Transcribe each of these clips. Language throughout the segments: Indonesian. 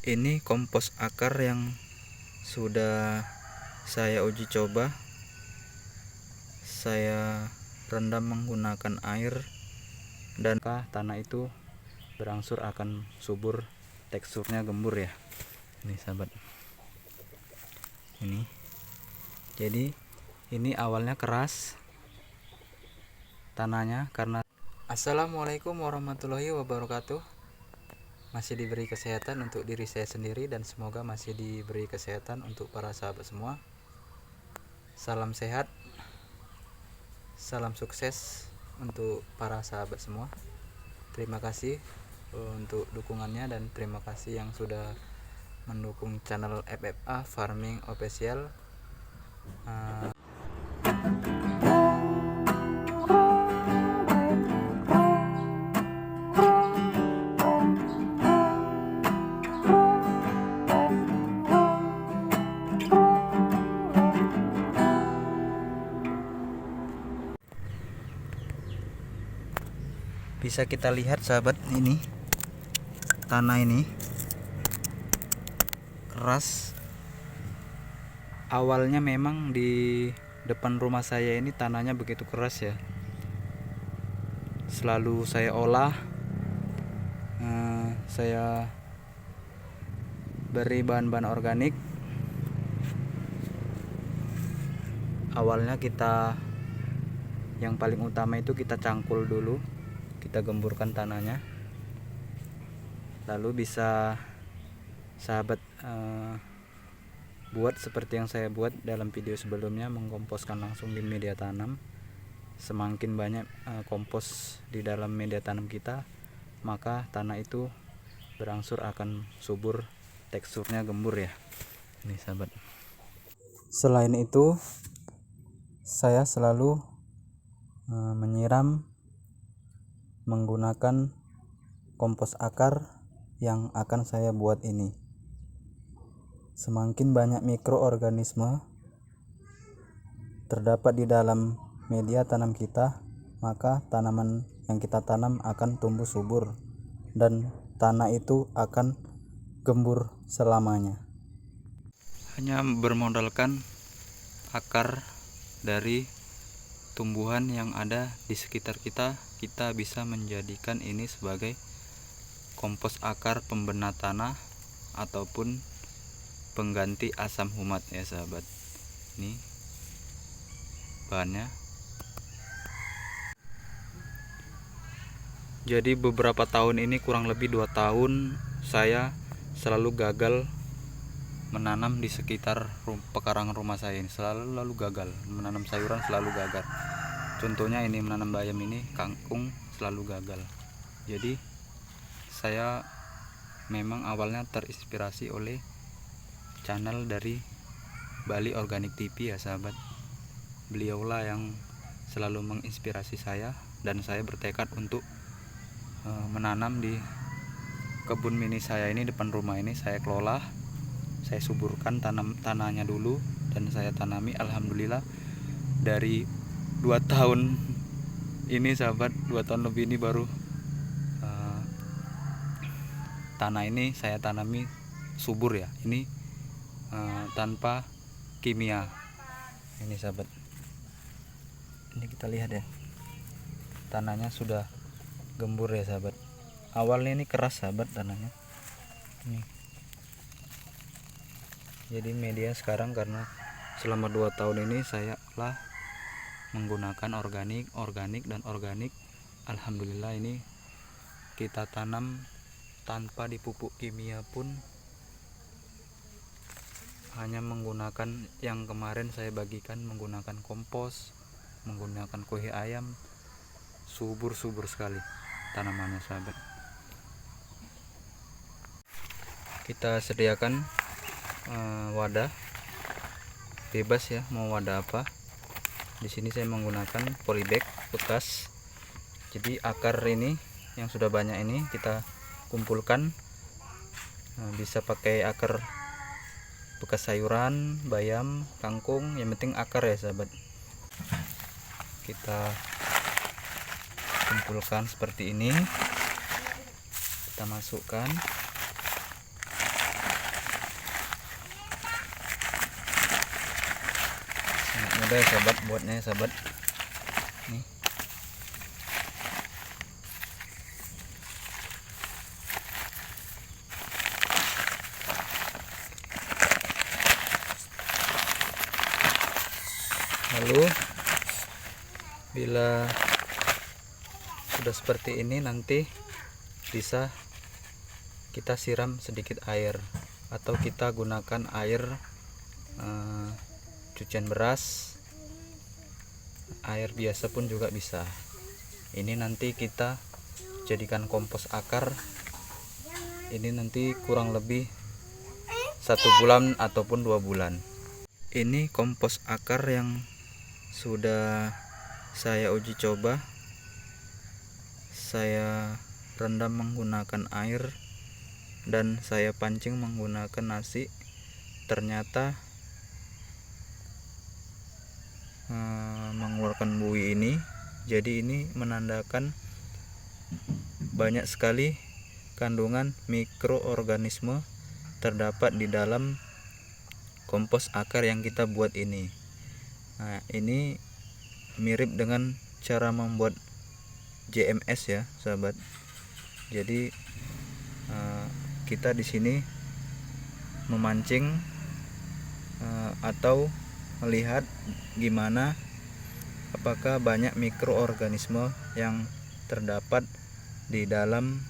Ini kompos akar yang sudah saya uji coba. Saya rendam menggunakan air dan tanah itu berangsur akan subur, teksturnya gembur ya. Ini sahabat. Ini. Jadi ini awalnya keras tanahnya karena. Assalamualaikum warahmatullahi wabarakatuh. Masih diberi kesehatan untuk diri saya sendiri dan semoga masih diberi kesehatan untuk para sahabat semua. Salam sehat, salam sukses untuk para sahabat semua. Terima kasih untuk dukungannya dan terima kasih yang sudah mendukung channel FFA Farming Official. Bisa kita lihat sahabat, ini tanah ini keras. Awalnya memang di depan rumah saya ini tanahnya begitu keras ya. Selalu saya olah, saya beri bahan-bahan organik. Awalnya kita, yang paling utama itu kita cangkul dulu, kita gemburkan tanahnya, lalu bisa sahabat buat seperti yang saya buat dalam video sebelumnya, mengkomposkan langsung di media tanam. Semakin banyak kompos di dalam media tanam kita, maka tanah itu berangsur akan subur, teksturnya gembur ya. Ini sahabat. Selain itu, saya selalu menyiram menggunakan kompos akar yang akan saya buat ini. Semakin banyak mikroorganisme terdapat di dalam media tanam kita, maka tanaman yang kita tanam akan tumbuh subur dan tanah itu akan gembur selamanya. Hanya bermodalkan akar dari tumbuhan yang ada di sekitar kita, kita bisa menjadikan ini sebagai kompos akar pembena tanah ataupun pengganti asam humat ya sahabat. Ini bahannya. Jadi beberapa tahun ini, kurang lebih 2 tahun, saya selalu gagal menanam di sekitar pekarangan rumah saya ini. Selalu gagal menanam sayuran, selalu gagal. Contohnya ini, menanam bayam ini, kangkung, selalu gagal. Jadi saya memang awalnya terinspirasi oleh channel dari Bali Organic TV ya sahabat. Beliaulah yang selalu menginspirasi saya dan saya bertekad untuk menanam di kebun mini saya ini, depan rumah ini. Saya kelola, saya suburkan tanahnya dulu dan saya tanami. Alhamdulillah dari 2 tahun ini sahabat, 2 tahun lebih ini baru tanah ini saya tanami subur ya. Ini tanpa kimia. Ini sahabat, ini kita lihat ya, tanahnya sudah gembur ya sahabat. Awalnya ini keras sahabat tanahnya ini. Jadi media sekarang, karena selama 2 tahun ini saya lah menggunakan organik dan organik. Alhamdulillah ini kita tanam tanpa dipupuk kimia pun, hanya menggunakan yang kemarin saya bagikan, menggunakan kompos, menggunakan kuhe ayam, subur sekali tanamannya sahabat. Kita sediakan wadah bebas ya, mau wadah apa. Di sini saya menggunakan polybag bekas. Jadi akar ini yang sudah banyak ini kita kumpulkan. Bisa pakai akar bekas sayuran, bayam, kangkung, yang penting akar ya sahabat. Kita kumpulkan seperti ini, kita masukkan. mudah ya sahabat buatnya ya sahabat. Nih. Lalu bila sudah seperti ini nanti bisa kita siram sedikit air atau kita gunakan air cucian beras, air biasa pun juga bisa. Ini nanti kita jadikan kompos akar. Ini nanti kurang lebih 1 bulan ataupun 2 bulan. Ini kompos akar yang sudah saya uji coba. Saya rendam menggunakan air dan saya pancing menggunakan nasi. Ternyata mengeluarkan buih ini. Jadi ini menandakan banyak sekali kandungan mikroorganisme terdapat di dalam kompos akar yang kita buat ini. Nah, ini mirip dengan cara membuat JMS ya, sahabat. Jadi kita di sini memancing atau melihat gimana apakah banyak mikroorganisme yang terdapat di dalam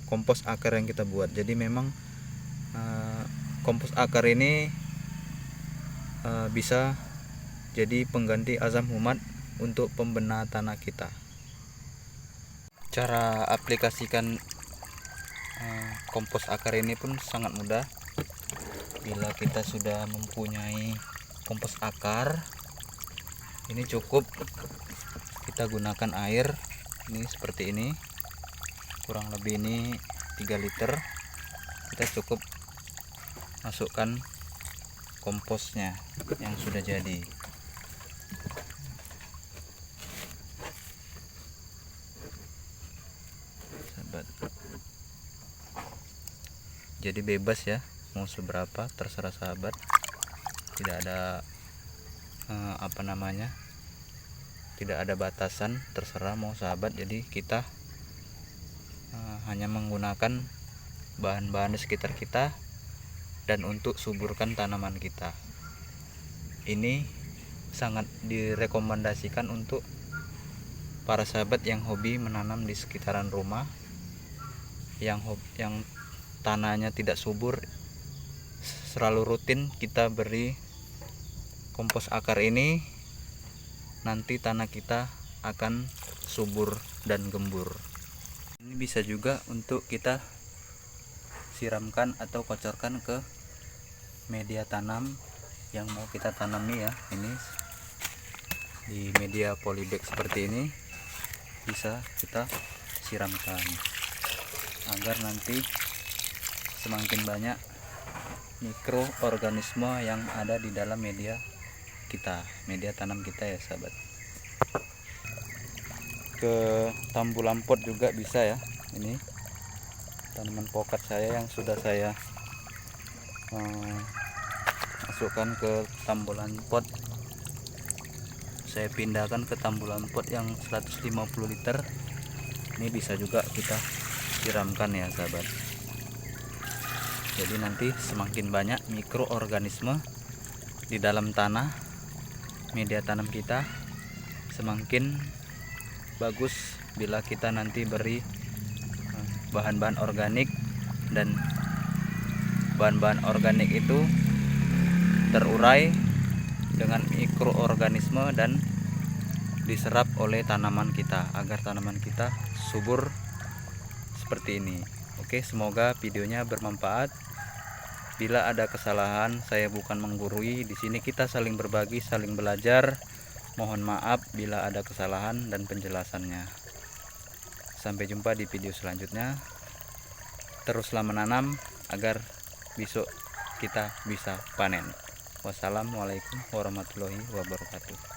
kompos akar yang kita buat. Jadi memang kompos akar ini bisa jadi pengganti asam humat untuk pembenahan tanah kita. Cara aplikasikan kompos akar ini pun sangat mudah. Bila kita sudah mempunyai kompos akar, ini cukup kita gunakan air ini seperti ini, kurang lebih ini 3 liter. Kita cukup masukkan komposnya yang sudah jadi. Sahabat, jadi bebas ya, mau seberapa terserah sahabat. Tidak ada tidak ada batasan, terserah mau sahabat. Jadi kita hanya menggunakan bahan-bahan di sekitar kita dan untuk suburkan tanaman kita. Ini sangat direkomendasikan untuk para sahabat yang hobi menanam di sekitaran rumah, yang tanahnya tidak subur. Selalu rutin kita beri kompos akar ini, nanti tanah kita akan subur dan gembur. Ini bisa juga untuk kita siramkan atau kocorkan ke media tanam yang mau kita tanami ya. Ini di media polybag seperti ini bisa kita siramkan agar nanti semakin banyak mikroorganisme yang ada di dalam media kita, media tanam kita ya sahabat. Ke tambulan pot juga bisa ya. Ini tanaman pokat saya yang sudah saya masukkan ke tambulan pot. Saya pindahkan ke tambulan pot yang 150 liter. Ini bisa juga kita siramkan ya sahabat. Jadi nanti semakin banyak mikroorganisme di dalam tanah, media tanam kita, semakin bagus bila kita nanti beri bahan-bahan organik, dan bahan-bahan organik itu terurai dengan mikroorganisme dan diserap oleh tanaman kita agar tanaman kita subur seperti ini. Oke, semoga videonya bermanfaat. Bila ada kesalahan, saya bukan menggurui. Di sini kita saling berbagi, saling belajar. Mohon maaf bila ada kesalahan dan penjelasannya. Sampai jumpa di video selanjutnya. Teruslah menanam agar besok kita bisa panen. Wassalamualaikum warahmatullahi wabarakatuh.